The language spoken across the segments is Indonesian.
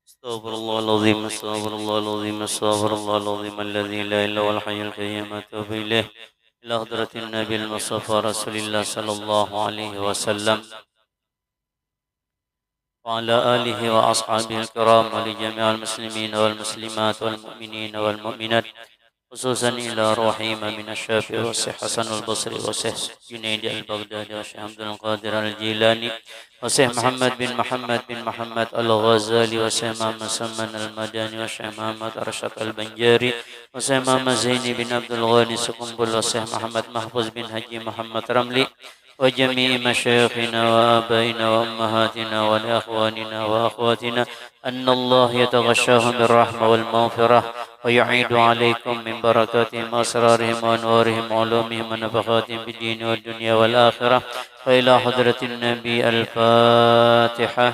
استغفر الله العظيم استغفر الله العظيم استغفر الله العظيم الذي لا إله إلا هو الحي القيوم أتوب إليه إلى حضرة النبي المصطفى رسول الله صلى الله عليه وسلم وعلى آله وأصحابه الكرام ولجميع المسلمين والمسلمات والمؤمنين والمؤمنات خصوصا إلى روح إمام الشافعي والشيخ حسن البصري والشيخ جنيد البغدادي والشيخ عبد القادر الجيلاني والشيخ محمد بن محمد الغزالي والشيخ محمد سمن المداني والشيخ محمد أرشد البنجاري والشيخ محمد زيني بن عبد الغني سقنبل والشيخ محمد محفوظ بن حجي محمد رملي وجميع مشايخنا وآبائنا وأمهاتنا ولإخواننا وأخواتنا أن الله يتغشاهم بالرحمة والمغفرة ويعيد عليكم من بركاتهم وأسرارهم وأنوارهم وعلومهم ونفخاتهم في الدين والدنيا والآخرة وإلى حضرة النبي الفاتحة.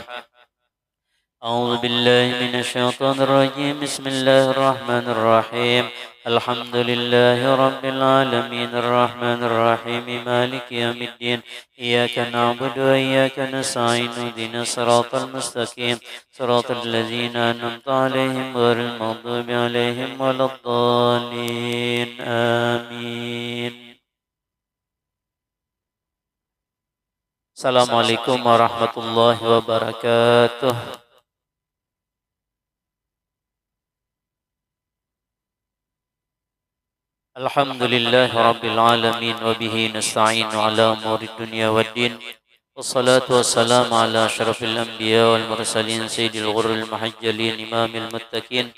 أعوذ بالله من الشيطان الرجيم بسم الله الرحمن الرحيم الحمد لله رب العالمين الرحمن الرحيم مالك يوم الدين إياك نعبد وإياك نستعين اهدنا الصراط المستقيم صراط الذين أنعمت عليهم غير المغضوب عليهم ولا الضالين آمين. السلام عليكم ورحمة الله وبركاته. الحمد لله رب العالمين وبه نستعين على أمور الدنيا والدين والصلاة والسلام على أشرف الأنبياء والمرسلين سيد الغر المحجلين إمام المتقين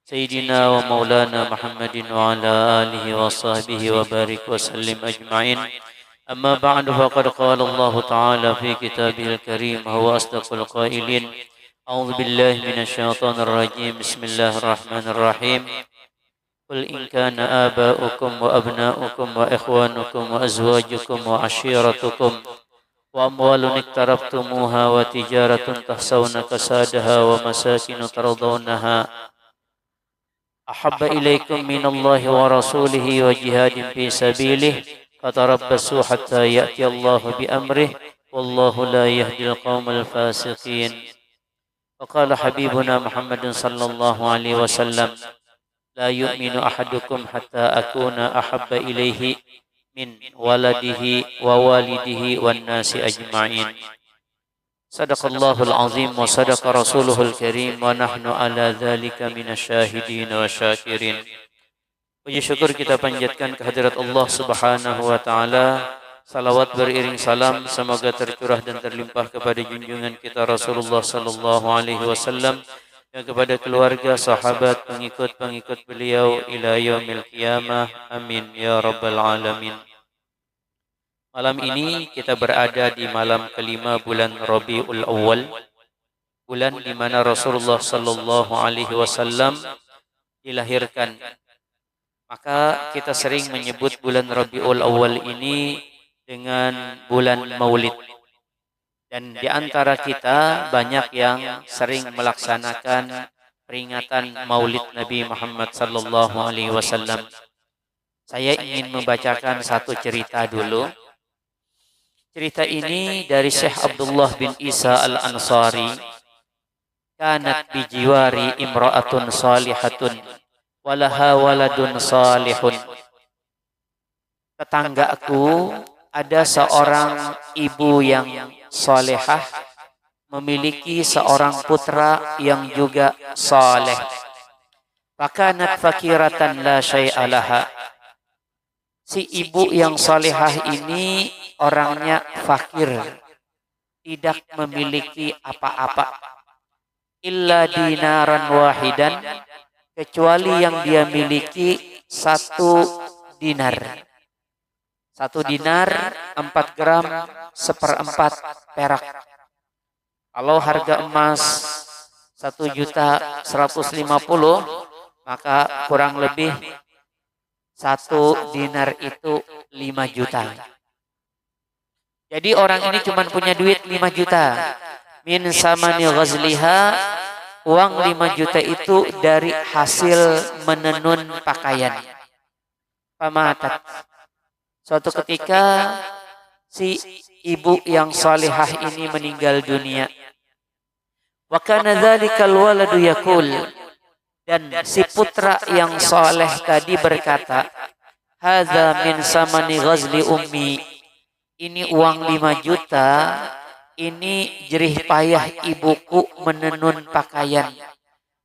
سيدنا ومولانا محمد وعلى آله وصحبه وبارك وسلم أجمعين. أما بعد فقد قال الله تعالى في كتابه الكريم هو أصدق القائلين أعوذ بالله من الشيطان الرجيم بسم الله الرحمن الرحيم قل إن كان آباؤكم وأبناؤكم وإخوانكم وأزواجكم وعشيرتكم وأموال اقترفتموها وتجارة تخشون كسادها ومساكن ترضونها أحب إليكم من الله ورسوله وجهاد في سبيله فتربصوا حتى يأتي الله بأمره والله لا يهدي القوم الفاسقين. وقال حبيبنا محمد صلى الله عليه وسلم لا يؤمن أحدكم حتى أكون أحب إليه من ولده ووالده والناس أجمعين. صدق الله العظيم وصدق رسوله الكريم ونحن على ذلك من الشاهدين والشاكرين. Puji syukur kita panjatkan kehadirat Allah Subhanahu wa taala. Salawat beriring salam semoga tercurah dan terlimpah kepada junjungan kita Rasulullah sallallahu alaihi wasallam dan kepada keluarga, sahabat, pengikut-pengikut beliau ila yaumil qiyamah. Amin ya rabbal alamin. Malam ini kita berada di malam kelima bulan Rabiul Awal, bulan di mana Rasulullah sallallahu alaihi wasallam dilahirkan. Maka kita sering menyebut bulan Rabiul Awal ini dengan bulan Maulid. Dan di antara kita banyak yang sering melaksanakan peringatan Maulid Nabi Muhammad sallallahu alaihi wasallam. Saya ingin membacakan satu cerita dulu. Cerita ini dari Syekh Abdullah bin Isa Al-Ansari. Kanat bijiwari imra'atun salihatun walaha waladun salihun. Tetanggaku ada seorang ibu yang salehah memiliki seorang putra yang juga saleh. Fakanat fakiratan la syai'a laha. Si ibu yang salehah ini orangnya fakir, tidak memiliki apa-apa. Illa dinaran wahidan, kecuali yang dia miliki satu dinar. Satu dinar 4 gram 1/4 perak. Kalau harga emas 1.150.000, maka kurang lebih 1 dinar itu 5 juta. Jadi orang ini cuma punya duit 5 juta. Min samani ghazliha, uang 5 juta itu dari hasil menenun pakaian. Pamatat. Suatu ketika si ibu yang salihah ini meninggal dunia. Wa kana dzalikal waladu yaqul, dan si putra yang soleh tadi berkata, hadza min samani ghazli ummi, ini uang 5 juta, ini jerih payah ibuku menenun pakaian.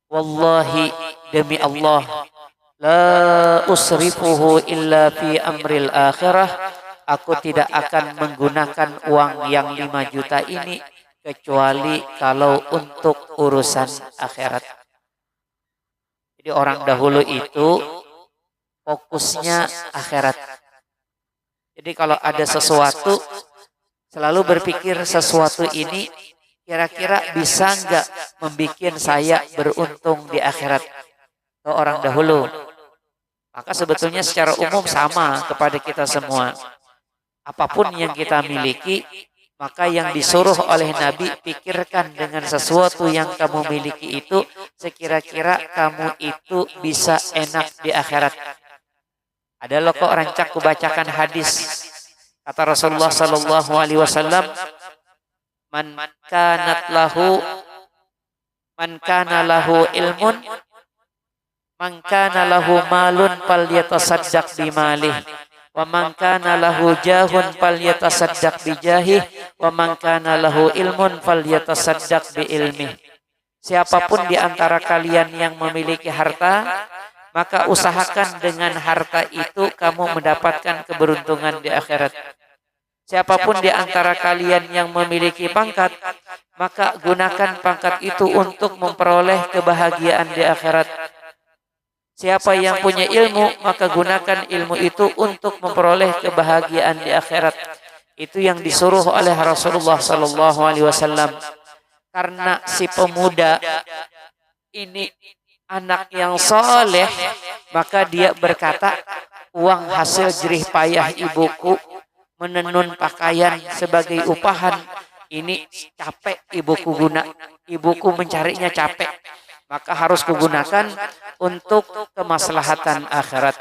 Wallahi, demi Allah, la usrifuhu illa fi amril akhirah, aku tidak akan menggunakan uang yang 5 juta ini kecuali kalau untuk urusan akhirat. Jadi orang dahulu itu fokusnya akhirat. Jadi kalau ada sesuatu, selalu berpikir sesuatu ini kira-kira bisa nggak membuat saya beruntung di akhirat. Ke orang dahulu. Maka sebetulnya secara umum sama kepada kita semua. Apapun yang kita miliki, maka yang disuruh oleh Nabi, pikirkan dengan sesuatu yang kamu miliki itu, sekira-kira kamu itu bisa enak di akhirat. Ada loh kok rancak kubacakan hadis. Kata Rasulullah sallallahu alaihi wasallam, man kana lahu ilmun, man kana lahu malun falyatasaddaq bimalih, wa man kana lahu jahun falyatasaddaq bijahih, wa man kana lahu ilmun falyatasaddaq biilmih. Siapapun di antara kalian yang memiliki harta, maka usahakan dengan harta itu kamu mendapatkan keberuntungan di akhirat. Siapapun di antara kalian yang memiliki pangkat, maka gunakan pangkat itu untuk memperoleh kebahagiaan di akhirat. Siapa yang punya ilmu, maka gunakan ilmu itu untuk memperoleh kebahagiaan di akhirat. Itu yang disuruh oleh Rasulullah sallallahu alaihi wasallam. Karena si pemuda ini anak yang soleh, maka dia berkata, uang hasil jerih payah ibuku menenun pakaian sebagai upahan, ini capek ibuku mencarinya capek, maka harus kugunakan untuk kemaslahatan akhirat.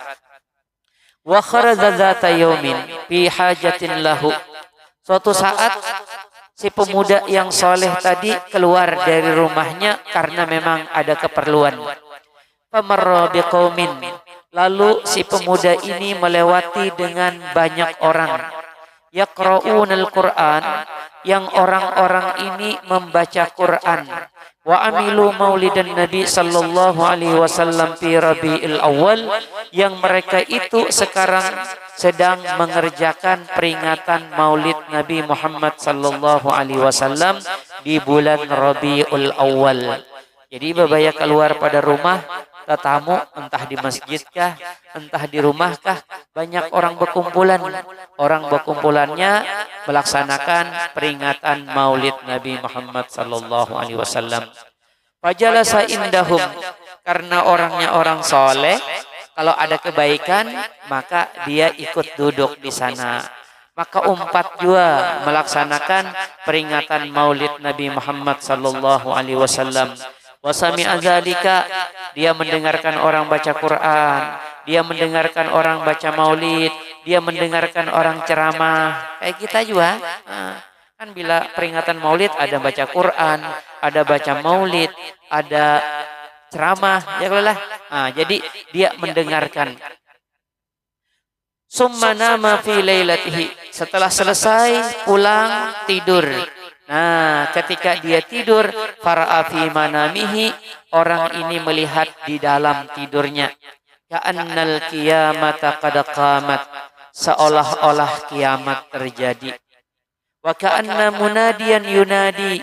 Wa kharaja dzata yaumin fi hajatin lahu. Suatu saat si pemuda yang soleh tadi keluar dari rumahnya karena memang ada keperluan. Famarra biqaumin, lalu si pemuda ini melewati dengan banyak orang. Yaqra'unal Qur'an, yang orang-orang ini membaca Quran. Wa amilu maulidan Nabi sallallahu alaihi wasallam fi Rabiul Awal, yang mereka itu sekarang sedang mengerjakan peringatan Maulid Nabi Muhammad sallallahu alaihi wasallam di bulan Rabiul Awal. Jadi babaya keluar pada rumah tetamu, entah di masjidkah, entah di rumahkah, banyak orang berkumpulan. Orang berkumpulannya melaksanakan peringatan Maulid Nabi Muhammad sallallahu alaihi wasallam. Fajalasa indahum, karena orangnya orang soleh, kalau ada kebaikan maka dia ikut duduk di sana. Maka umat juga melaksanakan peringatan Maulid Nabi Muhammad sallallahu alaihi wasallam. Wasami'a dzalika, dia mendengarkan orang baca Quran, dia mendengarkan orang baca Maulid, dia mendengarkan orang ceramah. Kayak kita juga. Kan bila peringatan Maulid ada baca Quran, ada baca Maulid, ada ceramah, ya lah. Jadi dia mendengarkan. Summa nama fi lailatihi, setelah selesai pulang tidur. Nah, ketika dia tidur, fara'a fi manamihi, orang ini melihat di dalam tidurnya, ka'annal qiyamata qad qamat, seolah-olah kiamat terjadi. Wa ka'anna munadiyan yunadi,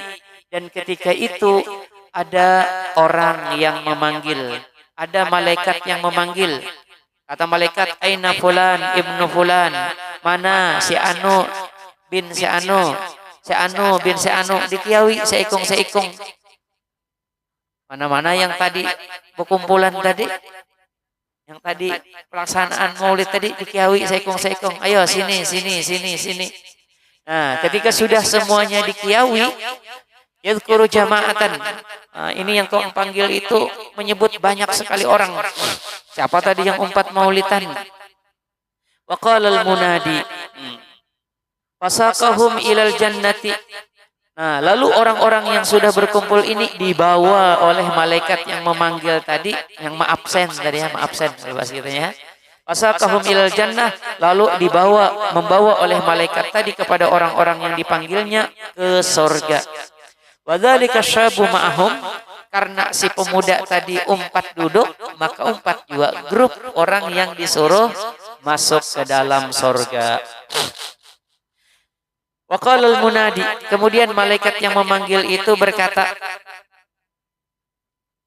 dan ketika itu ada orang yang memanggil, ada malaikat yang memanggil. Kata malaikat, aina fulan ibnu fulan, mana si anu bin si anu, si anu bin si anu, dikiawi seikung. Mana-mana yang tadi berkumpulan tadi, yang tadi pelaksanaan Maulid tadi, dikiawi seikung. Ayo sini. Nah, ketika sudah semuanya dikiawi, yadhkuru jama'atan. Ini yang kau panggil itu menyebut banyak sekali orang. Siapa tadi yang umpat maulidan? Wa qala al-munadi fasaqahum ilal jannati. Nah, lalu orang-orang yang sudah berkumpul ini dibawa oleh malaikat yang memanggil tadi, yang absen tadi ya, absen bahasa kita ya. Fasaqahum ilal jannah, lalu membawa oleh malaikat tadi kepada orang-orang yang dipanggilnya ke surga. Wadzalika syabu ma'ahum, karena si pemuda tadi umpat duduk, maka umpat juga grup orang yang disuruh masuk ke dalam surga. Waqalal munadi, kemudian malaikat yang memanggil itu berkata,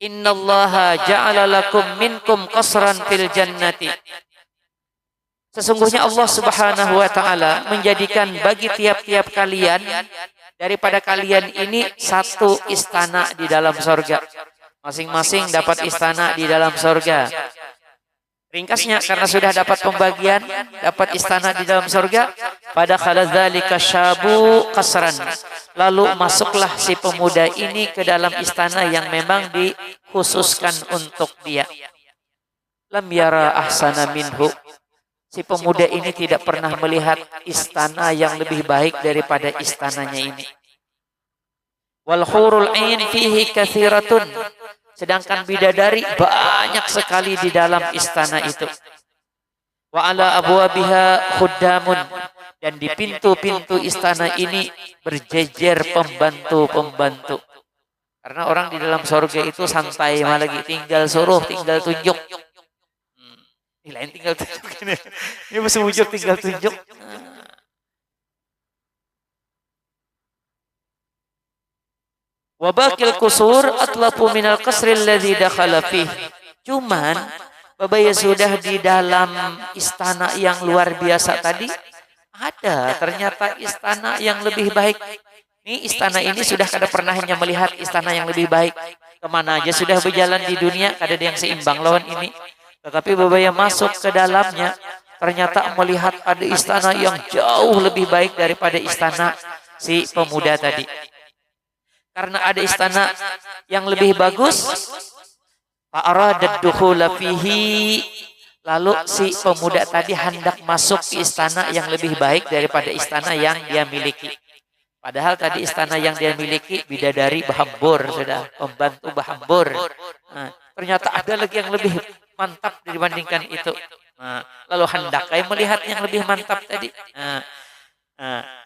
Innallaha ja'ala lakum minkum qasran fil jannati. Sesungguhnya Allah Subhanahu wa taala menjadikan bagi tiap-tiap kalian daripada kalian ini satu istana di dalam surga. Masing-masing dapat istana di dalam surga. Ringkasnya, karena sudah dapat pembagian, dapat istana di dalam surga, pada khaladzalika syabu qasran, lalu masuklah si pemuda ini ke dalam istana yang memang dikhususkan untuk dia. Lam yara ahsana minhu, si pemuda ini tidak pernah melihat istana yang lebih baik daripada istananya ini. Wal hurul ain fihi katsiratun, sedangkan bidadari banyak sekali di dalam istana itu. Wa ala abwabiha khuddamun, dan di pintu-pintu istana ini berjejer pembantu-pembantu. Karena orang di dalam surga itu santai, malah lagi tinggal suruh, tinggal tunjuk. Ini lain tinggal tunjuk ini. Ini mesti wujud tinggal tunjuk. Wa baqil qusur atlabu minal qasril ladzi dakhala fih. Cuman Bapak ya sudah di dalam istana yang luar biasa tadi, ada ternyata istana yang lebih baik. Ini istana ini sudah kada pernahnya melihat istana yang lebih baik. Kemana aja sudah berjalan di dunia, kada ada yang seimbang lawan ini. Tetapi Bapak yang masuk ke dalamnya, ternyata melihat ada istana yang jauh lebih baik daripada istana si pemuda tadi. Karena ada istana yang lebih bagus, fa'aradat dukhula fihi, lalu si pemuda tadi hendak masuk ke istana yang lebih baik daripada istana yang dia miliki. Padahal tadi istana yang dia miliki bidadari bahambur, sudah pembantu bahambur. Nah, ternyata ada lagi yang lebih mantap dibandingkan itu. Nah, lalu hendak melihat yang lebih mantap tadi.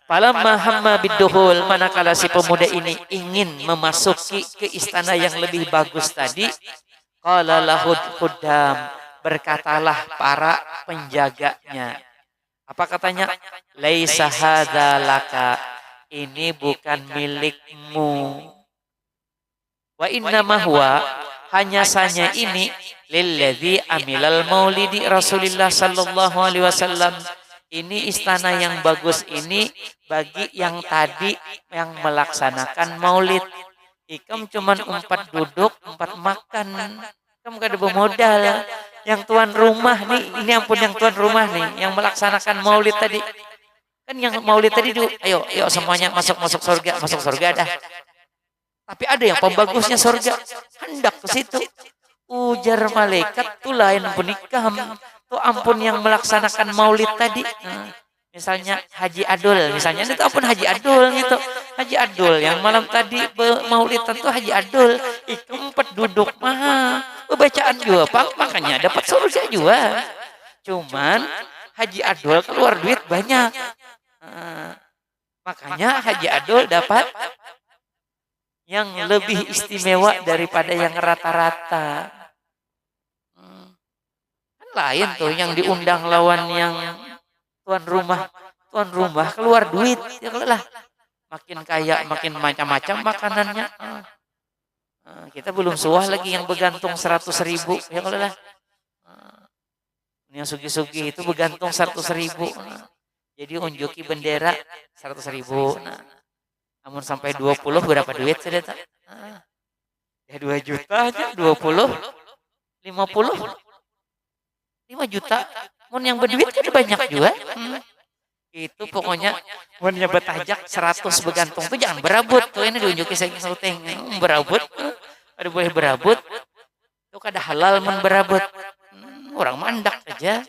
Falamma hamma bidduhul, manakala si pemuda ini ingin memasuki ke istana yang lebih bagus tadi, qala lahud khuddam, berkatalah para penjaganya. Apa katanya? Laisa hadza laka, ini bukan milikmu. Wa innama huwa, hanya saja ini lilladzi amilal maulidi Rasulillah sallallahu alaihi wasallam. Ini istana yang bagus ini bagi yang tadi yang melaksanakan maulid. Ikam cuman umpat duduk, umpat makan. Kamu gak ada bermodal. Yang tuan rumah nih, ini ampun yang tuan rumah nih, yang melaksanakan maulid tadi. Kan yang maulid tadi dulu, ayo semuanya masuk surga dah. Tapi ada yang pembagusnya surga, hendak ke situ. Ujar malaikat tuh lain penikam. Tuh ampun yang melaksanakan maulid tadi. Misalnya Haji Adul, misalnya itu ampun Haji Adul gitu. Haji Adul yang malam tadi maulid tentu Haji Adul. Ikut duduk mah. Bacaan juga Pak, makanya dapat surga juga. Cuman Haji Adul keluar duit banyak. Makanya Haji Adul dapat yang lebih istimewa daripada yang rata-rata. Lain tuh yang diundang lawan yang tuan rumah keluar duit ya lah, makin kaya makin macam-macam makanannya. Kita belum suah lagi yang begantung 100.000 ya lah. Yang sugi-sugi itu begantung 100.000. Jadi unjuki bendera 100.000. Namun sampai 20 berapa duit sudah tak? Ya 2 juta aja, 20, 50. 5 juta, mun yang berduit kan banyak juga. Itu pokoknya mun nyebat ajak 100 begantung tuh jangan berabut. Tuh ini diunjuki saking sauteng, berabut. Ada boleh berabut. Tuh kada halal mun berabut. Orang mandak aja.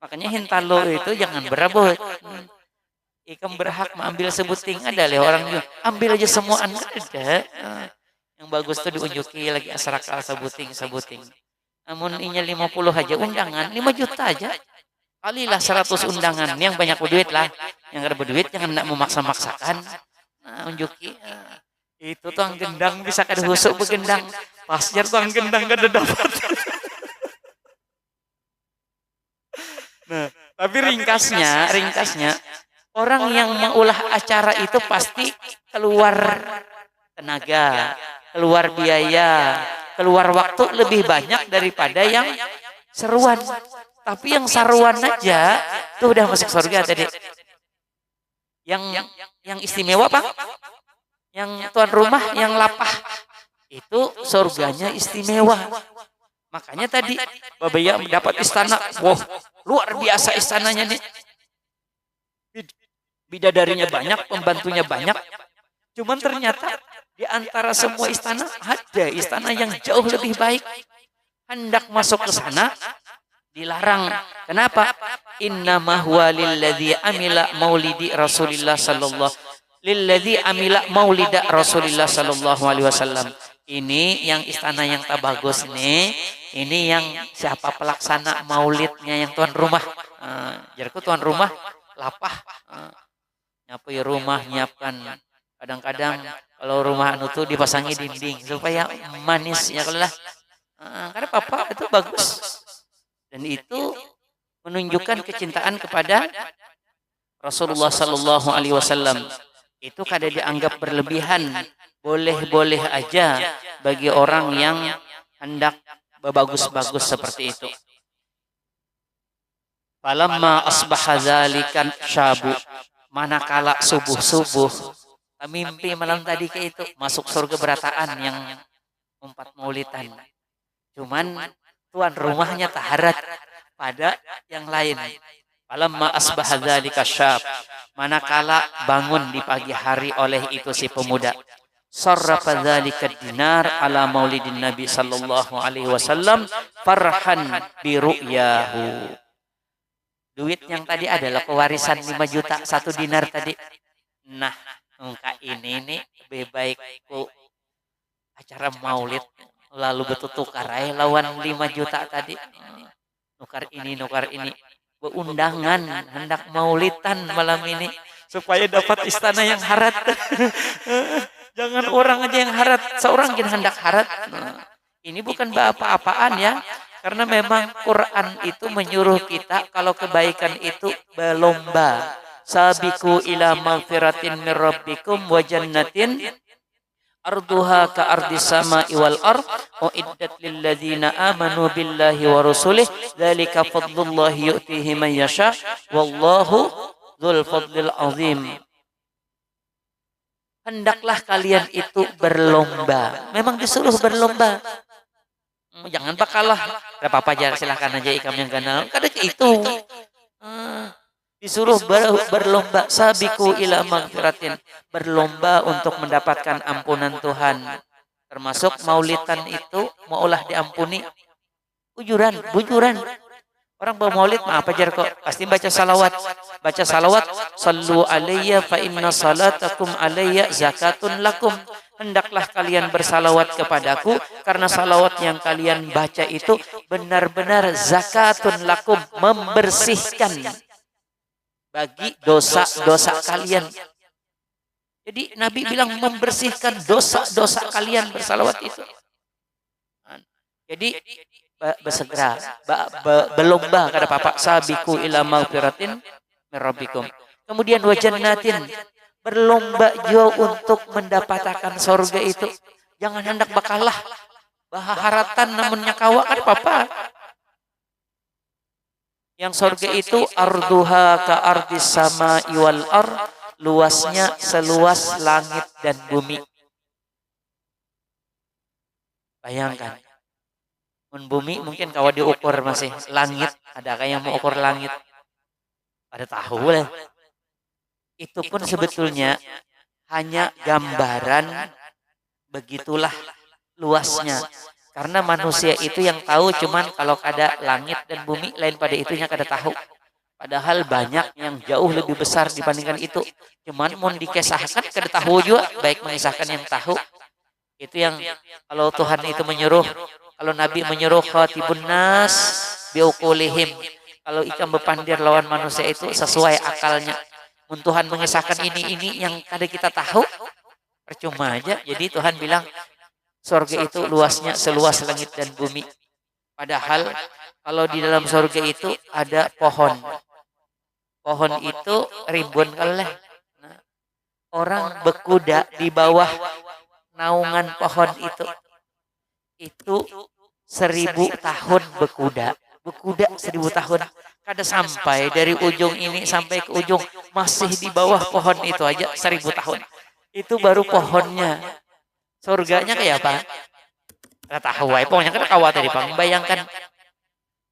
Makanya hintalo itu jangan berabut. Ikam berhak mengambil sebuting, ada lah orang juga ambil aja semua anda ada. Yang bagus tuh diunjuki lagi asrakal sebuting. Namun inya 50 aja undangan 5 juta aja. Kalilah 100 undangan yang banyak berduit lah. Yang ada berduit jangan nak memaksa-maksakan. Nah, unjuki. Itu tuh ang gendang bisa kada husuk begendang. Pasjar tuh ang gendang kada dapat. Nah, tapi ringkasnya orang yang mengulah acara itu pasti keluar tenaga, keluar biaya, keluar waktu lebih banyak daripada yang seruan. Tapi yang saruan aja tuh udah masuk surga tadi. Yang istimewa Pak, yang tuan rumah yang lapah itu surganya istimewa. Makanya tadi Babaya mendapat istana, wah luar biasa istananya nih. Bidadarinya banyak, pembantunya banyak. Cuman ternyata di antara semua istana ada istana yang jauh lebih baik. Hendak masuk ke sana dilarang. Kenapa? Innama huwa lilladzi amila maulidi Rasulillah sallallahu lilladzi amila maulida Rasulillah sallallahu alaihi wasallam. Ini yang istana yang tak bagus nih. Ini yang siapa pelaksana maulidnya yang tuan rumah. Jadiku tuan rumah lapah. Nyapai rumah, nyiapkan. Kadang-kadang kalau rumah anu tuh dipasangi dinding supaya manis ya kalau lah. Karena papa itu bagus. Dan itu menunjukkan kecintaan kepada Rasulullah sallallahu alaihi wasallam. Itu kada dianggap berlebihan. Boleh-boleh aja bagi orang yang hendak bagus-bagus seperti itu. Falamma asbaha dzalikan syabu, manakala subuh-subuh mimpi malam tadi ke itu masuk surga berataan yang 4 maulidan. Cuman tuan rumahnya taharat pada yang lain. Falamma asbaha dzalika syab, manakala bangun di pagi hari oleh itu si pemuda. Sarrafa dzalika dinar ala maulidin Nabi sallallahu alaihi wasallam farhan bi ru'yahu. Duit yang tadi adalah pewarisan 5 juta 1 dinar tadi. Nah, engka ini nih lebih baik ku acara maulid lalu betul tukar lawan 5 juta tadi. Nukar ini. Beundangan hendak maulidan malam ini supaya dapat istana yang harat. Jangan orang aja yang harat, seorang yang hendak harat. Ini bukan apa-apaan ya. Karena memang Quran itu menyuruh kita kalau kebaikan itu berlomba. Sabiqu ila magfiratin min rabbikum wa jannatin arduha ka ardis sama'i wal ard uiddat lil ladzina amanu billahi wa rasulih dzalika fadlullahi yu'tihi man yasha wallahu dzul fadlil azim. Hendaklah kalian itu berlomba. Memang disuruh berlomba. Jangan bakalah. Tidak apa-apa aja, silahkan aja ikam yang ganal. Kadang itu. Disuruh berlomba. Sabiku ila magfiratin. Berlomba untuk mendapatkan ampunan Tuhan. Termasuk maulidan itu maulah diampuni. Bujuran. Orang bawa maulid apa aja kok. Pasti baca salawat. Sallu alayya fa inna salatakum alayya zakatun lakum. Hendaklah kalian bersalawat kepadaku karena salawat yang kalian baca itu benar-benar zakatun lakum, membersihkan bagi dosa-dosa kalian. Jadi Nabi bilang membersihkan dosa-dosa kalian bersalawat itu. Jadi bersegera berlomba kada apa-apa sabiku ila magfiratin min rabbikum. Kemudian wa jannatin, berlomba juga untuk mendapatkan surga itu. Jangan hendak bakalah baharatan namun nyakawa kada apa-apa. Yang surga itu arduha ka ardis sama'i wal ard, luasnya seluas langit dan bumi. Bayangkan. Bumi mungkin kalau diukur masih langit, ada kayak yang mau ukur langit. Pada tahu lah. Itu pun sebetulnya hanya gambaran, begitulah luasnya. Karena manusia itu yang tahu cuman kalau ada langit dan bumi, lain pada itunya kada tahu. Padahal banyak yang jauh lebih besar dibandingkan itu. Cuman mau dikisahkan kada tahu juga, baik mengisahkan yang tahu. Itu yang kalau Tuhan itu menyuruh, kalau Nabi menyuruh khatibun nas biuqulihim. Kalau ikan berpandir lawan manusia itu sesuai akalnya. Mun Tuhan mengisahkan ini yang kada kita tahu, percuma aja. Jadi Tuhan bilang surga itu luasnya seluas langit dan bumi. Padahal kalau di dalam surga itu ada pohon. Pohon itu ribuan kali. Nah, orang berkuda di bawah naungan pohon itu 1000 tahun berkuda. Berkuda 1000 tahun. Kada sampai dari ujung ini sampai ke ujung masih di bawah pohon itu aja 1000 tahun. Itu baru pohonnya. Surganya kayak apa? Kada tahu, pokoknya kada kawa tadi Bang. Bayangkan.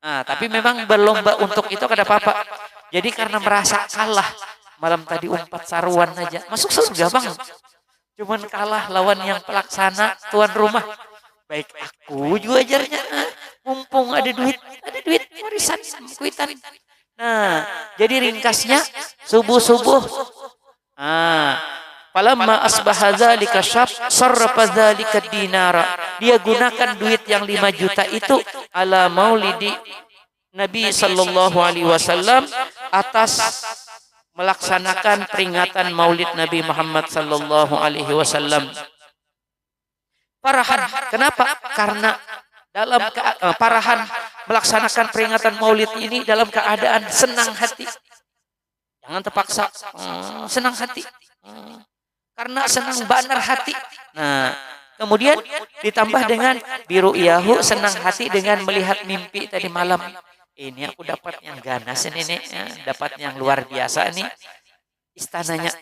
Nah, tapi memang berlomba untuk itu kada apa-apa. Jadi karena merasa kalah, malam tadi umpat saruan aja, masuk surga Bang. Cuman kalah lawan yang pelaksana tuan rumah. Baik aku juga ajarnya, mumpung ada duit warisan kuitan. Nah, jadi ringkasnya subuh-subuh. Falamma asbaha dzalika syab sarrafa dzalika dinara. Dia gunakan duit yang 5 juta itu ala maulidi Nabi sallallahu alaihi wasallam atas melaksanakan peringatan Maulid Nabi Muhammad sallallahu alaihi wasallam. Parahan. Kenapa? Karena dalam parahan melaksanakan peringatan Maulid ini dalam keadaan senang hati. Jangan terpaksa. Senang hati. Karena senang banar hati. Nah, kemudian ditambah dengan biru iyahu, senang hati dengan melihat mimpi tadi malam. Ini aku dapat yang ganas ini nih, dapat yang luar biasa nih. Istananya.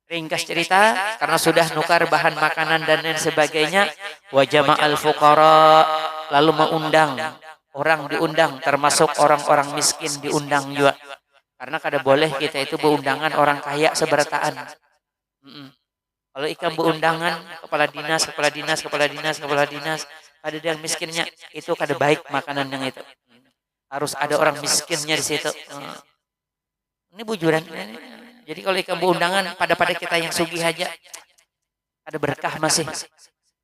Ringkas cerita, karena sudah nukar bahan makanan dan lain sebagainya, wa jama'al fuqara, lalu mengundang, orang diundang, termasuk orang-orang miskin diundang juga. Karena kada boleh kita itu berundangan orang kaya seberataan. Kalau ikan berundangan kepala dinas, ada yang miskinnya, itu kada baik makanan yang itu. Harus ada orang miskinnya di situ. Ini bujuran. Jadi kalau ikan berundangan pada kita yang sugih aja, ada berkah masih.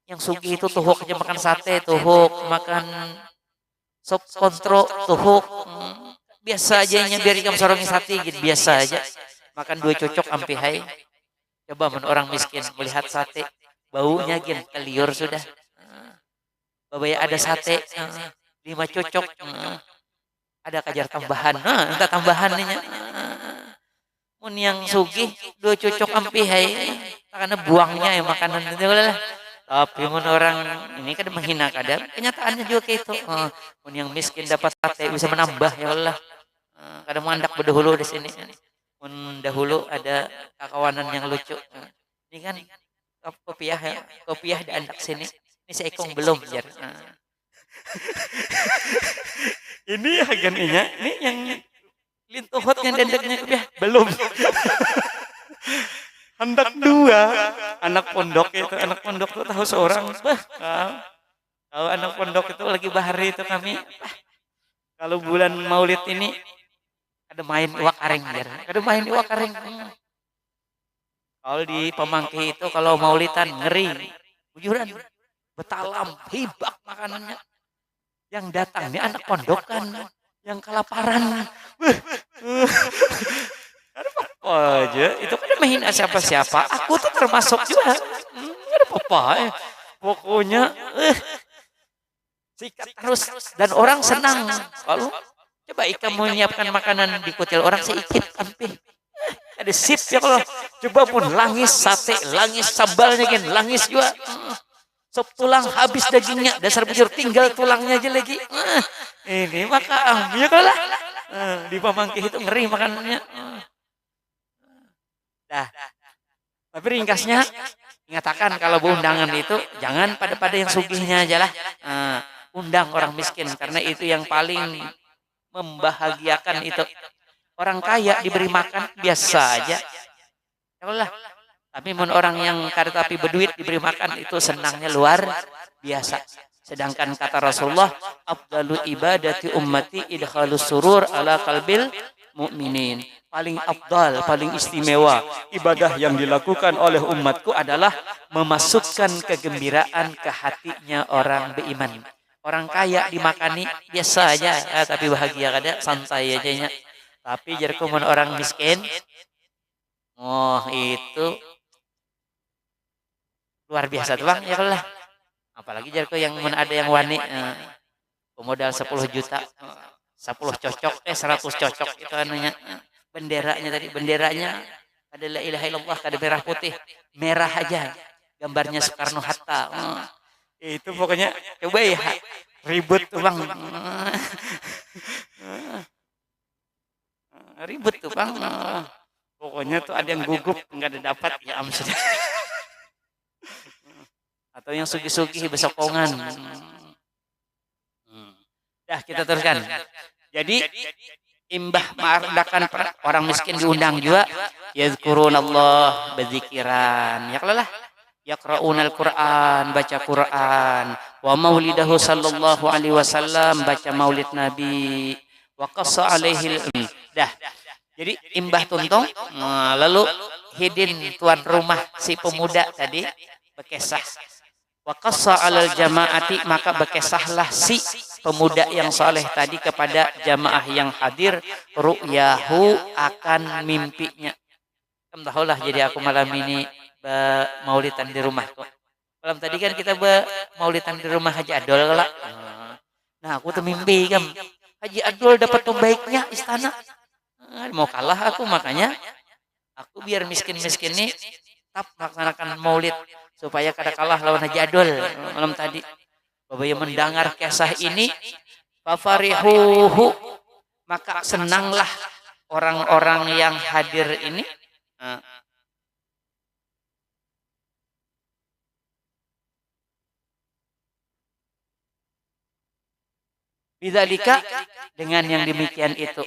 Yang sugih itu tuhuk aja makan sate, tuhuk makan sop kontro, tuhuk. Biasa aja biar ikan sorongi sate gitu, biasa aja. Makan 2 cocok ampi hai. Coba orang miskin melihat sate, baunya gin keliur sudah. Babaya ada sate, 5 cocok. Ada kajar tambahan. Entah tambahannya. Mun yang sugih 2 cocok ampi hai. Karena buangnya ya makanan itu lah. Tapi mun orang ini kan menghina kadang, kenyataannya juga kayak itu. Mun yang miskin dapat sate bisa menambah ya Allah. Kadang mandak berdahulu di sini. Mun dahulu ada kawanan yang lucu. Ini kan kopiah ya, kopiah di andak sini. Ini seekong belum jar. Ini agennya, ini yang lintuhot yang dendeknya kopiah belum. Hendak 2 anak pondok itu, anak pondok itu tahu seorang. Kalau anak pondok itu lagi bahari itu kami. Kalau bulan Maulid ini ada main iwak areng jar. Ada main iwak areng. Kalau di Pemangki itu kalau Maulidan ngeri. Bujuran. Betalam, hibak makanannya. Yang datangnya anak pondokan, yang kelaparan. Ada apa aja, itu kan menghina siapa-siapa. Aku tuh termasuk juga. Ada apa-apa ya. Pokoknya sikat terus dan orang senang. Kalau coba ikan menyiapkan makanan di kutil orang sedikit ampe. Ada sip ya kalau coba pun langis sate, langis sambalnya kan, langis juga. Sop tulang habis dagingnya, dasar bujur tinggal tulangnya aja lagi. Ini maka ambil kalah. Di Pemangki itu ngeri makanannya. Dah. Tapi ringkasnya mengatakan kalau undangan itu jangan pada yang sugihnya aja lah. Undang orang miskin karena itu yang paling membahagiakan itu. Orang kaya diberi makan biasa aja. Ya Allah. Tapi orang yang kada tapi berduit diberi makan itu senangnya luar biasa. Sedangkan kata Rasulullah, afdalu ibadati ummati idkhalus surur ala qalbil mukminin. Paling afdal, paling istimewa ibadah yang dilakukan oleh umatku adalah memasukkan kegembiraan ke hatinya orang beriman. Orang kaya dimakani biasa aja, tapi bahagia kada, santai aja nya. Tapi jarkuman orang miskin, oh itu luar biasa tuh bang, ya lah. Apalagi jarku yang ada yang wani, pemodal 10 juta, 10 cocok, 100 cocok itu anunya. Benderanya tadi, benderanya ada la ilaha illallah, ada merah putih, merah aja, gambarnya Soekarno Hatta. Itu pokoknya coba ya, ribut tuh bang, ribut tuh bang. Pokoknya tuh ada yang gugup nggak ada dapat ya sudah. Atau yang sugi-sugi besokongan. Dah kita teruskan. Jadi imbah merendahkan orang miskin diundang juga, yazkurunallah berzikiran, ya lah, yaqra'unal Qur'an, baca Quran, wa maulidahu sallallahu alaihi wasallam, baca maulid Nabi, wa qassa alaihi. Dah. Jadi imbah tuntong, lalu hidin tuan rumah si pemuda tadi bekesah. Wa qassa alal jamaati, maka bekesahlah si pemuda yang soleh tadi kepada jamaah yang hadir ru'yahu, akan mimpinya. Kamu tahulah, jadi aku malam ini maulidan di rumah. Malam tadi kan kita maulidan di rumah Haji Adol lah. Nah aku tuh mimpi kan Haji Adol dapat pembaiknya istana. Mau kalah aku, makanya aku biar miskin-miskin nih tetap melaksanakan maulid supaya kada kalah lawan Haji Adol malam tadi. Bapak yang mendengar kisah ini, fafarihuhu, maka senanglah orang-orang yang hadir ini. Bidzalika, dengan yang demikian itu.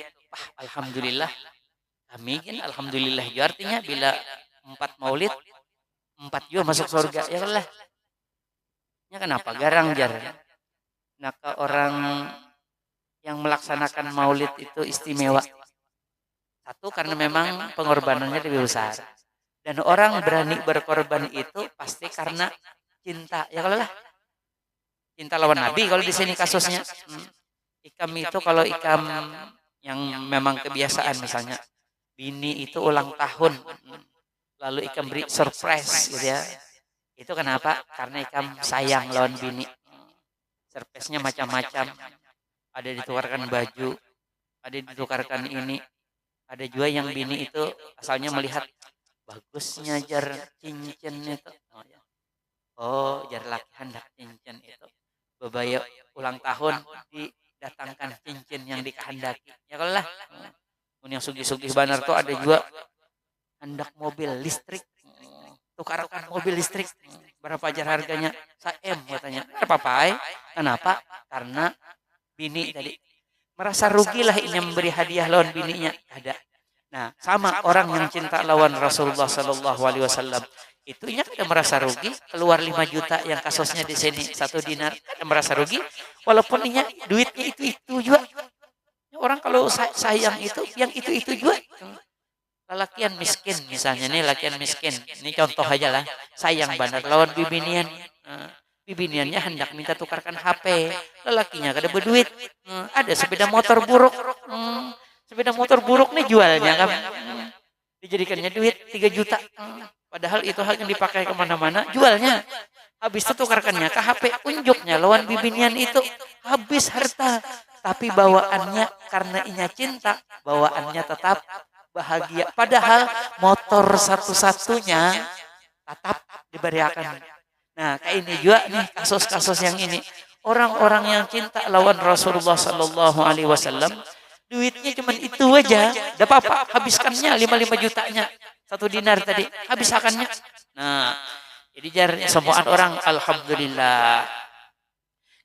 Alhamdulillah, kami kan alhamdulillah juga artinya bila 4 maulid 4 juga masuk surga, ya lah. Ya kenapa garang jar? Nah, orang yang melaksanakan maulid itu istimewa. Satu, karena memang pengorbanannya lebih besar. Dan orang berani berkorban itu pasti karena cinta, ya lah. Cinta lawan Nabi kalau di sini kasusnya. Ikam itu kalau ikam yang memang kebiasaan, misalnya bini itu ulang tahun, lalu ikam beri surprise gitu ya. Itu kenapa? Karena ikam sayang lawan bini. Surprise-nya macam-macam. Ada ditukarkan baju, ada ditukarkan ini. Ada juga yang bini itu asalnya melihat bagusnya jar cincin itu. Oh, jar laki hendak cincin itu. Bebaya ulang tahun didatangkan cincin yang dikehendaki. Ya kalau lah. Yang sugih-sugih banar tuh ada juga hendak mobil listrik. Tukarkan mobil listrik, berapa ajar harganya? 1 M katanya. Apa-apa? Kenapa? Karena bini tadi merasa rugilah ini memberi hadiah lawan bininya. Ada. Nah, sama orang yang cinta lawan Rasulullah Sallallahu Alaihi Wasallam, itunya tidak merasa rugi. Keluar 5 juta yang kasusnya di sini 1 dinar, tidak merasa rugi. Walaupun ini duitnya itu juga. Orang kalau sayang itu, yang itu juga. Lelakian miskin misalnya nih, lakian miskin. Ini contoh aja lah. Sayang bandar lawan bibinian. Bibiniannya hendak minta tukarkan HP. Lelakinya kada berduit. Ada sepeda motor buruk. Sepeda motor buruk nih jualnya kan. Dijadikannya duit 3 juta. Padahal itu hal yang dipakai kemana-mana. Jualnya. Habis itu tukarkannya ke HP. Unjuknya lawan bibinian itu. Habis harta. Tapi bawaannya karena inya cinta. Bawaannya tetap bahagia. Padahal motor satu-satunya tetap diberiakan. Nah, kayak ini juga nih kasus-kasus yang ini. Orang-orang yang cinta lawan Rasulullah Sallallahu Alaihi Wasallam, duitnya cuma itu aja. Tidak apa-apa, habiskannya 5 jutanya. 1 dinar tadi, habiskannya. Nah, jadi jar semua orang alhamdulillah.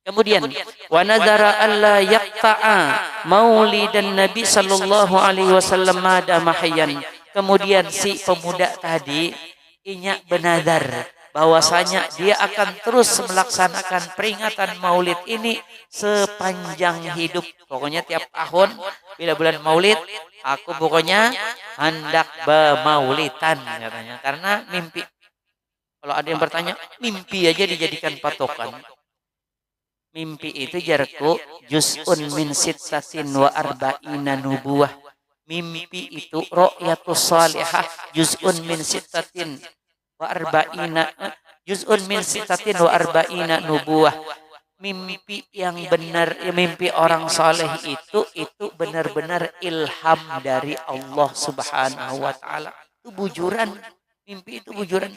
Kemudian wa nadara alla yaqta'a maulidan Nabi sallallahu alaihi wasallam madama hayyan. Kemudian si pemuda tadi inya benadar bahwasanya dia akan terus melaksanakan peringatan Maulid ini sepanjang hidup. Pokoknya tiap tahun bila bulan Maulid aku pokoknya hendak bermaulitan katanya. Karena mimpi. Kalau ada yang bertanya, mimpi aja dijadikan patokan. Mimpi itu jarku juz'un min sittatin wa arba'ina nubuwah. Mimpi itu ru'yatus salihah juz'un min sittatin wa arba'ina juz'un min sittatin wa arba'ina nubuwah. Mimpi yang benar, mimpi orang saleh itu benar-benar ilham dari Allah Subhanahu wa taala. Itu bujuran, mimpi itu bujuran.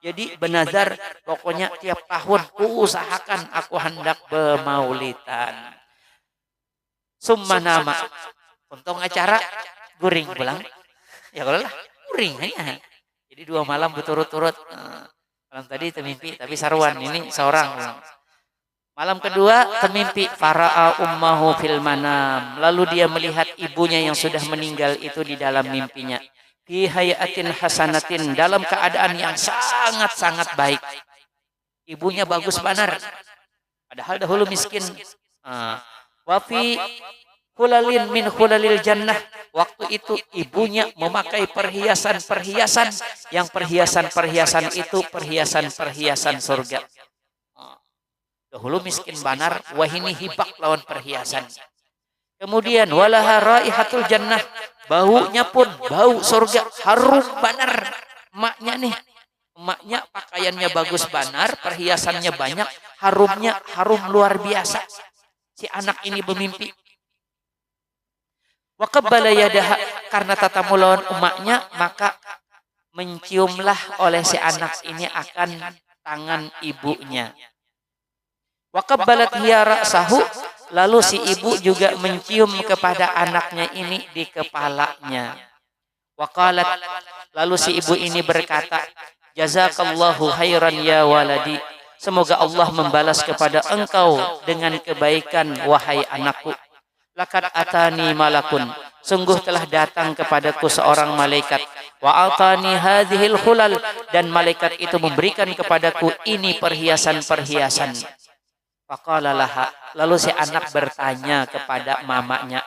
Jadi benazar pokoknya tiap tahun usahakan aku hendak bermaulitan. Summa nama. Untung acara guring pulang. Ya kalau lah guring hanya. Jadi 2 malam berturut-turut. Malam tadi termimpi tapi sarwan ini seorang. Malam kedua termimpi fara'a ummahu fil manam. Lalu dia melihat ibunya yang sudah meninggal itu di dalam mimpinya. Fi hayatin hasanatin, dalam keadaan yang sangat-sangat baik. Ibunya bagus benar. Padahal dahulu miskin. Wa fi hulalin min hulalil jannah. Waktu itu ibunya memakai perhiasan-perhiasan yang perhiasan-perhiasan itu perhiasan-perhiasan surga. Dahulu miskin banar, wahini hibak lawan perhiasan. Kemudian walaha raihatul jannah, baunya pun bau surga, harum banar. Emaknya pakaiannya bagus banar, perhiasannya banyak, harumnya harum luar biasa. Si anak ini bermimpi. Wa qabbala yadaha, karena tatamu lawan emaknya, maka menciumlah oleh si anak ini akan tangan ibunya. Wa qabbalat hiya ra'sahu, lalu si ibu juga mencium kepada anaknya ini di kepalanya. Waqalat, lalu si ibu ini berkata, jazakallahu khairan ya waladi. Semoga Allah membalas kepada engkau dengan kebaikan wahai anakku. Laqad atani malakun, sungguh telah datang kepadaku seorang malaikat. Wa atani hadhil khulal, dan malaikat itu memberikan kepadaku ini perhiasan-perhiasan. Faqala laha, lalu si anak bertanya kepada mamanya,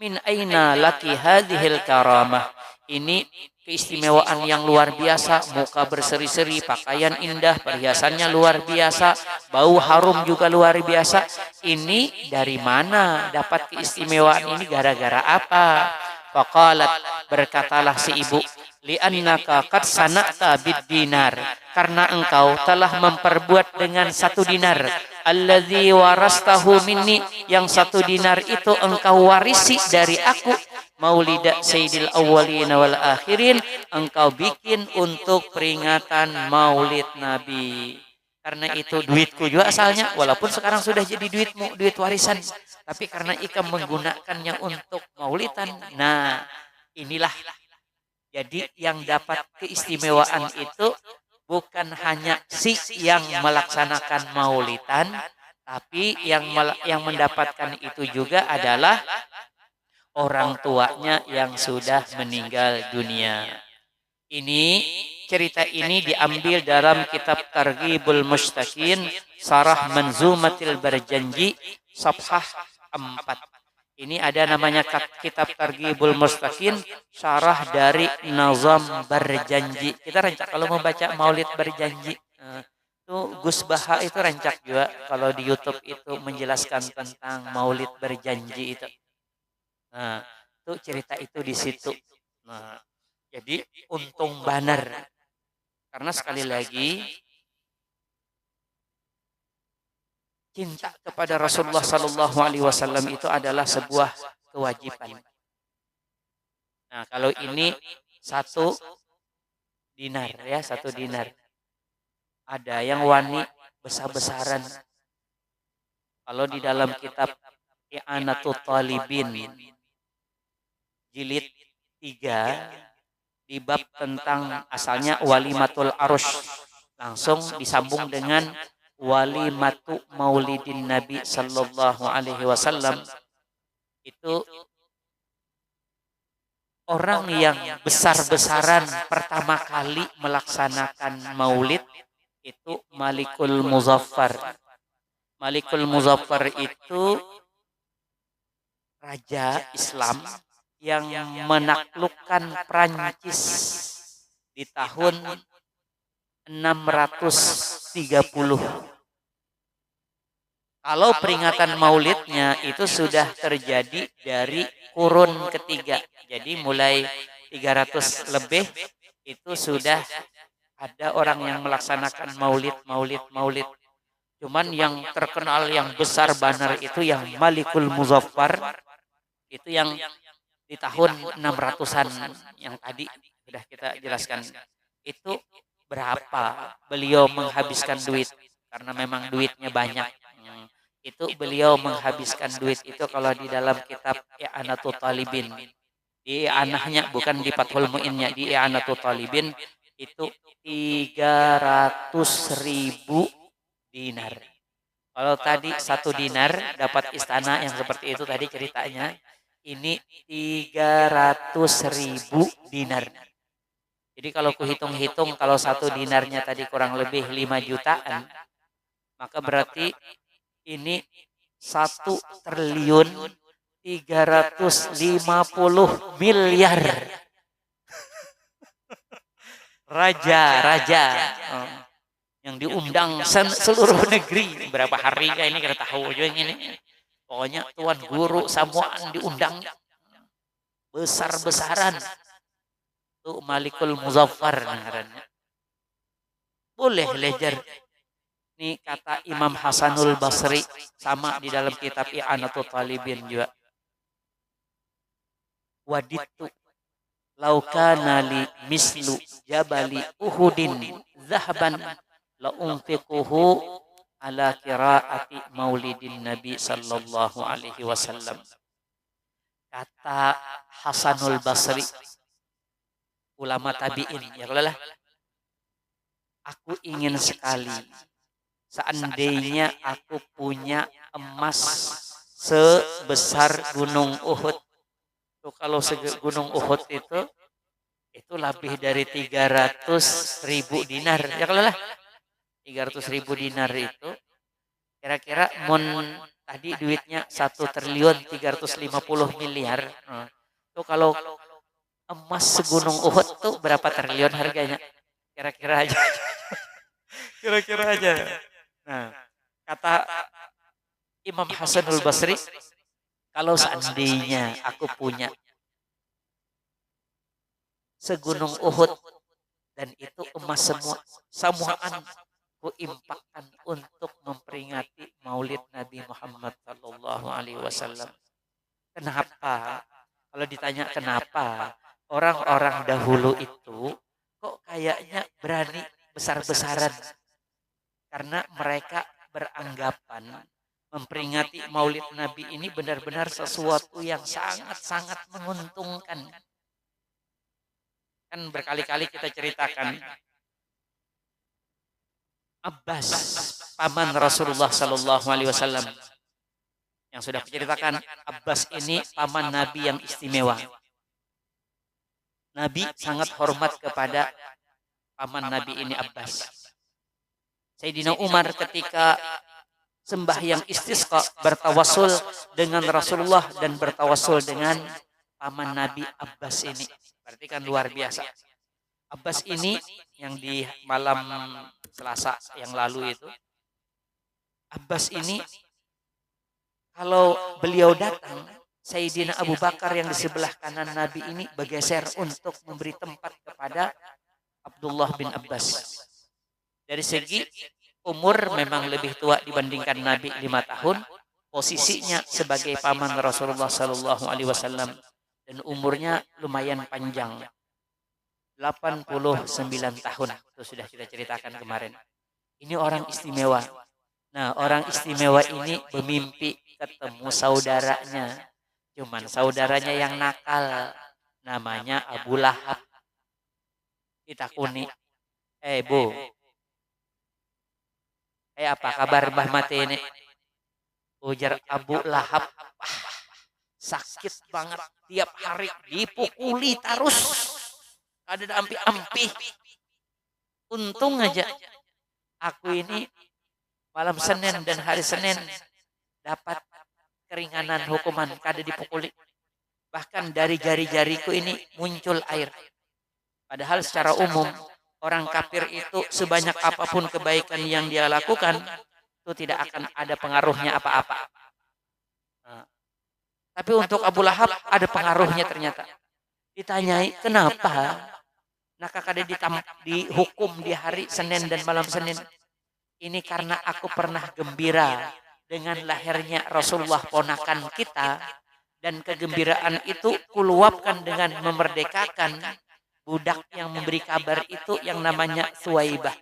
min aina laki hadhil karamah. Ini keistimewaan yang luar biasa, muka berseri-seri, pakaian indah, perhiasannya luar biasa, bau harum juga luar biasa. Ini dari mana dapat keistimewaan ini, gara-gara apa? Faqalat, berkatalah si ibu, li'annaka qad sana'ta bid-dinar, karena engkau telah memperbuat dengan 1 dinar, alladzi warastahu minni, yang 1 dinar itu engkau warisi dari aku, maulida sayyidil awwalin wal akhirin, engkau bikin untuk peringatan maulid Nabi. Karena itu duitku juga asalnya, walaupun sekarang sudah jadi duitmu, duit warisan, tapi karena ikam menggunakannya untuk maulidan. Nah, inilah jadi yang dapat keistimewaan itu bukan hanya si yang melaksanakan maulidan, tapi yang mendapatkan itu juga adalah orang tuanya yang sudah meninggal dunia. Cerita ini diambil dalam kitab Targhibul Mushtaqin, Sarah Manzumatil Barjanji, Safhah 4. Ini ada namanya kitab Targhibul Mustaqin, syarah dari Nazam Barjanji. Kita rancak kalau membaca Maulid Barjanji. Itu Gus Baha itu rancak juga kalau di YouTube itu menjelaskan tentang Maulid Barjanji itu. Nah, itu cerita itu di situ. Nah, jadi untung banar. Karena sekali lagi cinta kepada Rasulullah Sallallahu Alaihi Wasallam itu adalah sebuah kewajiban. Nah, kalau ini 1 dinar ya, 1 dinar. Ada yang wani besar-besaran. Kalau di dalam kitab I'anatul Talibin jilid 3 di bab tentang asalnya walimatul arus, langsung disambung dengan walimatu maulidin Nabi Sallallahu Alaihi Wasallam. Itu orang yang besar-besaran pertama kali melaksanakan maulid itu Malikul Muzaffar. Malikul Muzaffar itu raja Islam yang menaklukkan Prancis di tahun 630. Kalau peringatan maulidnya itu sudah terjadi dari kurun ketiga. Jadi mulai 300 lebih itu sudah ada orang yang melaksanakan maulid. Cuman yang terkenal yang besar banar itu yang Malikul Muzaffar itu yang di tahun 600-an yang tadi sudah kita jelaskan. Itu berapa beliau menghabiskan duit karena memang duitnya banyak. Itu beliau menghabiskan duit itu kalau di dalam kitab I'anatul Talibin. Di anahnya bukan di Fathul Mu'innya, di I'anatul Talibin itu 300.000 dinar. Kalau tadi 1 dinar dapat istana yang seperti itu tadi ceritanya, ini 300.000 dinar. Jadi kalau kuhitung-hitung kalau 1 dinarnya tadi kurang lebih 5 jutaan, maka berarti ini 1.350.000.000.000. Raja yang diundang seluruh negeri. Berapa hari ini kita tahu juga ini. Pokoknya tuan guru samuan diundang besar-besaran. Itu Malikul Muzaffar ngarannya. Boleh lejar. Ini kata Imam Hasanul Basri sama di dalam kitab I'anatul Talibin juga. Waditu lau kana li mislu jabali Uhudin zahaban la unfiquhu ala qiraati maulidin Nabi sallallahu alaihi wasallam. Kata Hasanul Basri, ulama tabi'in, ya Allah, aku ingin sekali seandainya aku punya emas sebesar gunung Uhud. Tuh, kalau gunung Uhud itu lebih dari 300.000 dinar. Ya kalau lah 300.000 dinar itu kira-kira tadi duitnya 1.350.000.000. Tuh kalau emas segunung Uhud tuh berapa triliun harganya? Kira-kira aja. Kira-kira aja. Nah, kata Imam Hasanul Basri, kalau seandainya aku punya segunung Uhud dan itu emas semuaan ku impakkan untuk memperingati Maulid Nabi Muhammad sallallahu alaihi wasallam. Kenapa? Kalau ditanya kenapa, orang-orang dahulu itu kok kayaknya berani besar-besaran? Karena mereka beranggapan memperingati Maulid Nabi ini benar-benar sesuatu yang sangat-sangat menguntungkan. Kan berkali-kali kita ceritakan Abbas, paman Rasulullah sallallahu alaihi wasallam. Yang sudah diceritakan, Abbas ini paman Nabi yang istimewa. Nabi sangat hormat kepada paman Nabi ini Abbas. Sayyidina Umar ketika sembahyang istisqa bertawassul dengan Rasulullah dan bertawassul dengan paman Nabi Abbas ini. Berarti kan luar biasa. Abbas ini yang di malam Selasa yang lalu itu, Abbas ini kalau beliau datang, Sayyidina Abu Bakar yang di sebelah kanan Nabi ini bergeser untuk memberi tempat kepada Abdullah bin Abbas. Dari segi umur memang lebih tua dibandingkan Nabi 5 tahun, posisinya sebagai paman Rasulullah sallallahu alaihi wasallam dan umurnya lumayan panjang. 89 tahun. Itu sudah kita ceritakan kemarin. Ini orang istimewa. Nah, orang istimewa ini bermimpi ketemu saudaranya. Cuman saudaranya yang nakal. Namanya Abu Lahab. Ditakuni, Bu, apa kabar Mbah Mati ini? Ujar Abu Lahab, sakit banget, tiap hari dipukuli terus, ada ampi-ampi. Untung aja aku ini malam Senin dan hari Senin dapat keringanan hukuman kada dipukuli. Bahkan dari jari-jariku ini muncul air. Padahal secara umum orang kafir itu sebanyak apapun kebaikan yang dia lakukan itu tidak akan ada pengaruhnya apa-apa. Nah, tapi untuk Abu Lahab ada pengaruhnya ternyata. Ditanyai kenapa? Nah kada dihukum di hari Senin dan malam Senin. Ini karena aku pernah gembira dengan lahirnya Rasulullah ponakan kita. Dan kegembiraan itu kuluapkan dengan memerdekakan budak yang memberi kabar itu yang namanya Suwaibah.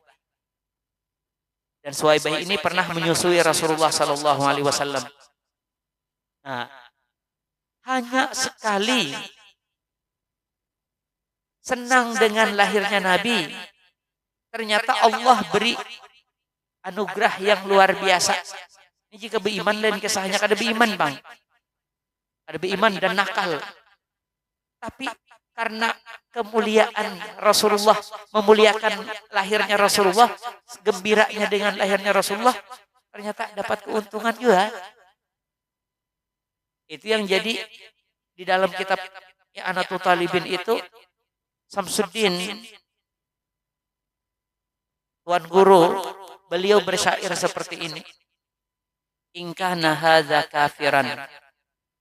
Dan Suwaibah ini pernah menyusui Rasulullah Sallallahu Alaihi Wasallam. Nah, hanya sekali senang dengan lahirnya Nabi, ternyata Allah beri anugerah yang luar biasa. Ini jika beriman dan kisahnya kada beriman bang. Ada beriman dan nakal. Tapi karena kemuliaan Rasulullah, memuliakan lahirnya Rasulullah, gembiranya dengan lahirnya Rasulullah, ternyata dapat keuntungan juga. Itu yang jadi di dalam kitab I'anatul Talibin itu, Samsuddin, Tuan Guru, beliau bersyair seperti ini. In kana hadza kafiran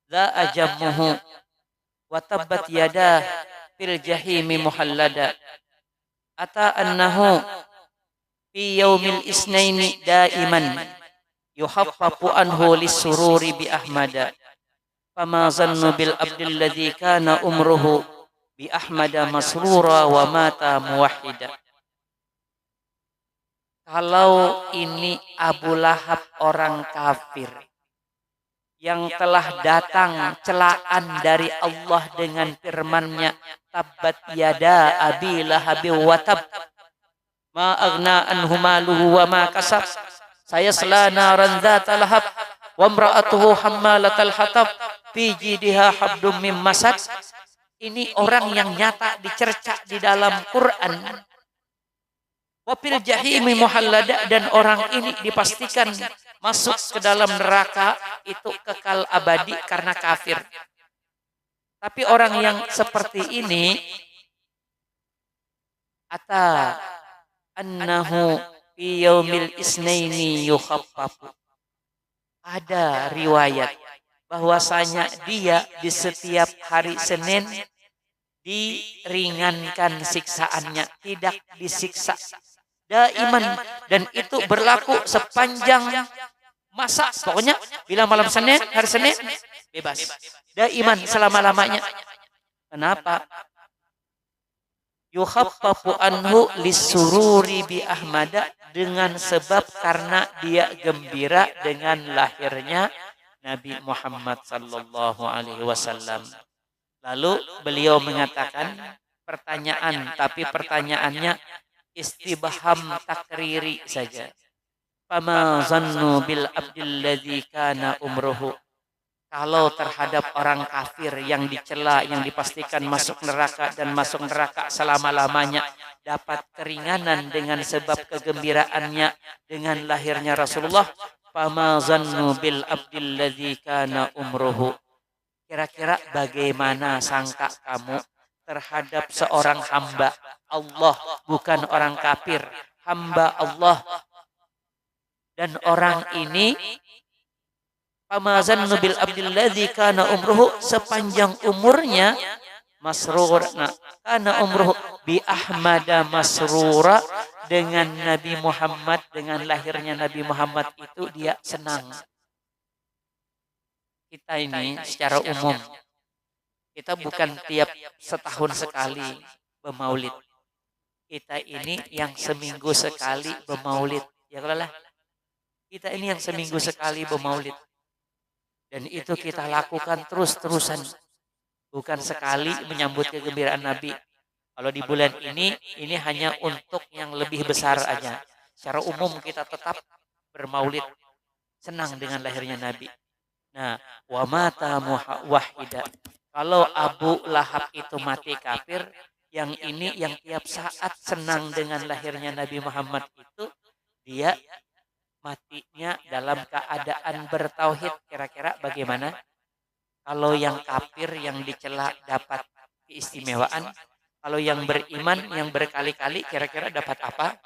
la ajammuhu wa tabbat yada fil jahimi muhallada ata annahu fi yaumil isnaini daiman yuhaffafu anhu lisururi bi ahmada fama zannu bil abdil ladzi kana umruhu bi ahmada masrura wa mata muwahhida. Kalau ini Abu Lahab orang kafir yang telah datang celaan dari Allah dengan firman-Nya, tabbat yada abi lahabi watab ma aghna anhu maluhu wa ma kasab sayasla naran dzata lahab wa imra'atuhu hammalatal hatab fi jidha hablum mim masad. Ini orang yang nyata dicerca di dalam Quran. Wa fil jahimi muhallada, dan orang ini dipastikan masuk ke dalam neraka itu kekal abadi karena kafir. Tapi orang yang seperti ini ata annahu fi yaumil isnaini yukhaffafu. Ada riwayat bahwasanya dia di setiap hari Senin diringankan siksaannya, tidak disiksa daiman, dan itu berlaku sepanjang masa. Pokoknya bila malam Senin, hari Senin bebas. Daiman, selama-lamanya. Kenapa? Yukhaffafu anhu lisururi bi ahmada, dengan sebab karena dia gembira dengan lahirnya Nabi Muhammad sallallahu alaihi wasallam. Lalu beliau mengatakan pertanyaan, tapi pertanyaannya istibham takriri saja. Fama zannu bil abdil ladzi kana umruhu. Kalau terhadap orang kafir yang dicela, yang dipastikan masuk neraka dan masuk neraka selama-lamanya, dapat keringanan dengan sebab kegembiraannya dengan lahirnya Rasulullah. Fama zannu bil abdil ladzi kana umruhu. Kira-kira bagaimana sangka kamu terhadap seorang hamba Allah, bukan orang kafir, hamba Allah. Dan orang ini pamazan bil abdil ladzi kana umruhu, sepanjang umurnya masrur, kana umruhu bi ahmada masrura, dengan Nabi Muhammad, dengan lahirnya Nabi Muhammad itu dia senang. Kita ini secara umum, kita bukan tiap setahun sekali bermaulid. Kita ini yang seminggu sekali bermaulid. Ya lah. Kita ini yang seminggu sekali bermaulid. Dan itu kita lakukan terus-terusan. Bukan sekali menyambut kegembiraan Nabi. Kalau di bulan ini hanya untuk yang lebih besar aja. Secara umum kita tetap bermaulid. Senang dengan lahirnya Nabi. Nah, wa mata wahida. Kalau Abu Lahab itu mati kafir, yang ini yang tiap saat senang dengan lahirnya Nabi Muhammad itu dia matinya dalam keadaan bertauhid. Kira-kira bagaimana? Kalau yang kafir yang dicela dapat keistimewaan, kalau yang beriman yang berkali-kali kira-kira dapat apa?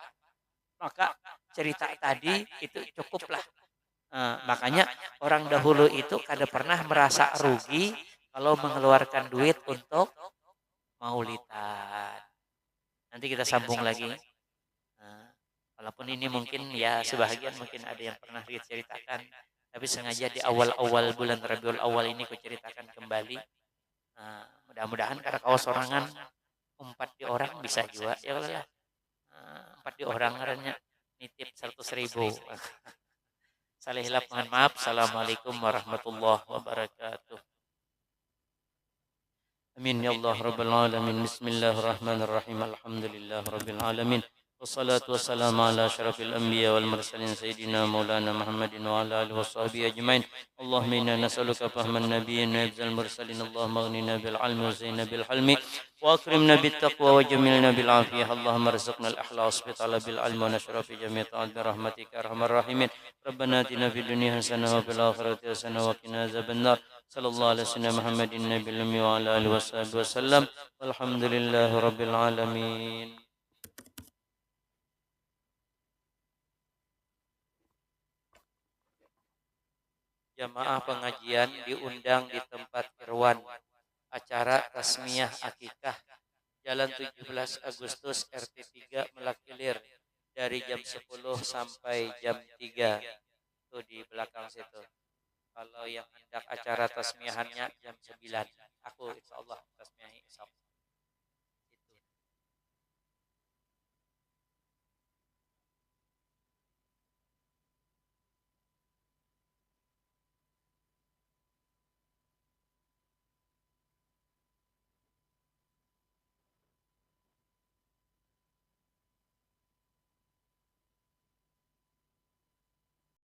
Maka cerita tadi itu cukuplah. Makanya orang dahulu itu kada pernah merasa rugi kalau mengeluarkan duit untuk maulidan. Nanti kita sambung lagi. Nah, walaupun ini mungkin ya sebahagian mungkin ada yang pernah diceritakan, tapi sengaja di awal-awal bulan Rabiul Awal ini kuceritakan kembali. Mudah-mudahan karena kau sorangan umpat di orang bisa juga ya lah. Umpat di orang karena nitip 100.000. Salih hilap mohon maaf. Assalamualaikum warahmatullahi wabarakatuh. Amin ya Allah rabbal alamin. Bismillahirrahmanirrahim. Alhamdulillah rabbil alamin. Wassalatu wassalamu ala asyrafil anbiya wal mursalin sayyidina maulana Muhammadin wa ala alihi washabihi ajmain. Allahumma inna nas'aluka fahman nabiyyin wa ibzal mursalin. Allahumma aghnina bil ilmi wa zina bil hilmi wa akrimna bit taqwa wa jamilna bil afiyah. Allahumma arzuqna al ikhlas bi talabil ilmi wa nashra fi jami' ta'at bi rahmatika arhamar rahimin. Rabbana atina fid dunya hasanah wa fil akhirati hasanah wa qina adzabannar. Sallallahu alaihi wasallam Muhammadin nabiyil ummi wa ala alihi wasallam. Walhamdulillahi rabbil alamin. Jamaah pengajian diundang di tempat Irwan. Acara tasmiyah akikah Jalan 17 Agustus RT 3 Melakilir dari jam 10 sampai jam 3. Itu di belakang situ. Kalau yang hendak acara tasmiyahannya jam 9. Aku insya Allah tasmiyah esok.